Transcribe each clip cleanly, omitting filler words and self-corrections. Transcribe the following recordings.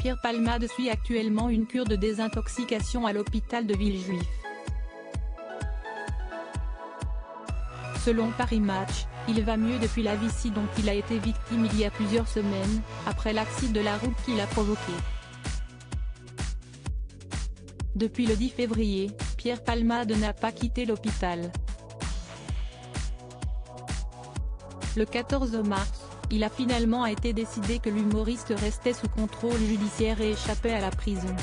Pierre Palmade suit actuellement une cure de désintoxication à l'hôpital de Villejuif. Selon Paris Match, il va mieux depuis l'AVC dont il a été victime il y a plusieurs semaines, après l'accident de la route qu'il a provoqué. Depuis le 10 février, Pierre Palmade n'a pas quitté l'hôpital. Le 14 mars, il a finalement été décidé que l'humoriste restait sous contrôle judiciaire et échappait à la prison.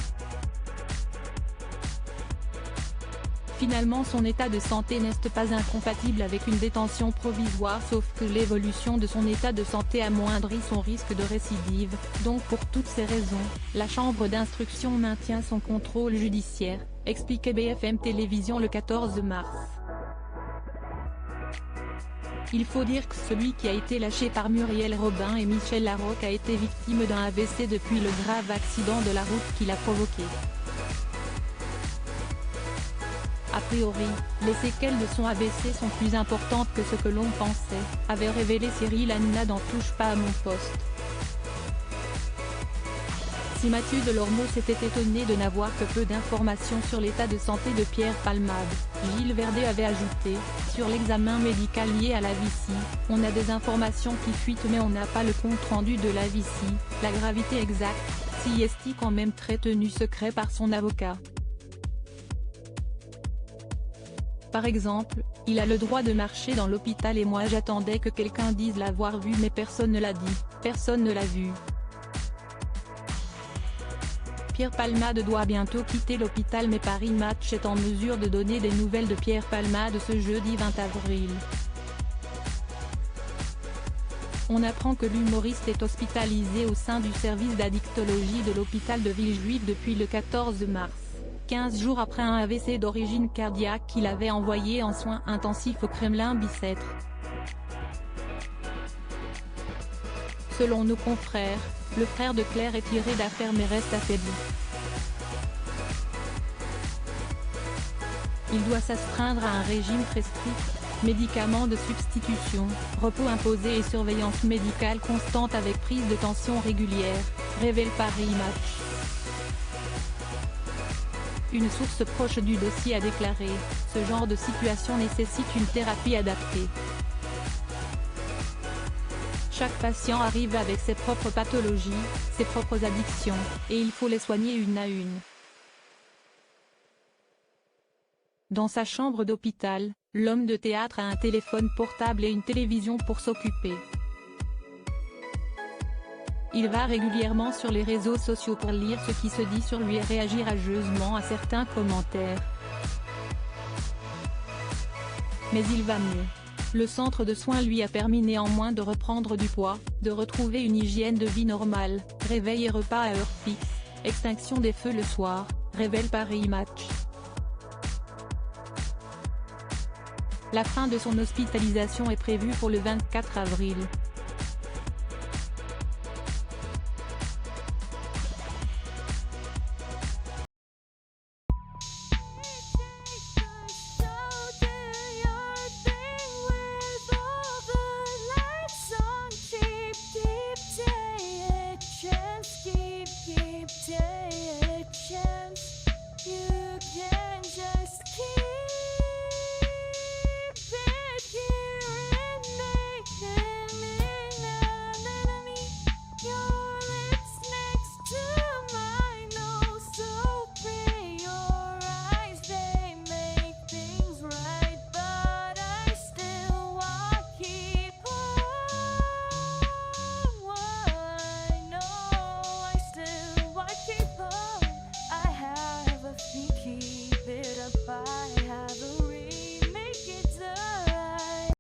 Finalement son état de santé n'est pas incompatible avec une détention provisoire sauf que l'évolution de son état de santé amoindrit son risque de récidive, donc pour toutes ces raisons, la chambre d'instruction maintient son contrôle judiciaire, expliquait BFM Télévision le 14 mars. Il faut dire que celui qui a été lâché par Muriel Robin et Michel Larocque a été victime d'un AVC depuis le grave accident de la route qu'il a provoqué. A priori, les séquelles de son AVC sont plus importantes que ce que l'on pensait, avait révélé Cyril Hanouna dans Touche pas à mon poste. Si Mathieu Delormeau s'était étonné de n'avoir que peu d'informations sur l'état de santé de Pierre Palmade, Gilles Verdet avait ajouté, sur l'examen médical lié à l'AVC, on a des informations qui fuitent mais on n'a pas le compte-rendu de l'AVC, la gravité exacte, si est quand même très tenu secret par son avocat. Par exemple, il a le droit de marcher dans l'hôpital et moi j'attendais que quelqu'un dise l'avoir vu mais personne ne l'a dit, personne ne l'a vu. Pierre Palmade doit bientôt quitter l'hôpital mais Paris Match est en mesure de donner des nouvelles de Pierre Palmade ce jeudi 20 avril. On apprend que l'humoriste est hospitalisé au sein du service d'addictologie de l'hôpital de Villejuif depuis le 14 mars. 15 jours après un AVC d'origine cardiaque qu'il avait envoyé en soins intensifs au Kremlin-Bicêtre. Selon nos confrères, le frère de Claire est tiré d'affaire mais reste affaibli. Il doit s'astreindre à un régime très strict, médicaments de substitution, repos imposé et surveillance médicale constante avec prise de tension régulière, révèle Paris Match. Une source proche du dossier a déclaré, ce genre de situation nécessite une thérapie adaptée. Chaque patient arrive avec ses propres pathologies, ses propres addictions, et il faut les soigner une à une. Dans sa chambre d'hôpital, l'homme de théâtre a un téléphone portable et une télévision pour s'occuper. Il va régulièrement sur les réseaux sociaux pour lire ce qui se dit sur lui et réagir rageusement à certains commentaires. Mais il va mieux. Le centre de soins lui a permis néanmoins de reprendre du poids, de retrouver une hygiène de vie normale, réveil et repas à heure fixe, extinction des feux le soir, révèle Paris Match. La fin de son hospitalisation est prévue pour le 24 avril.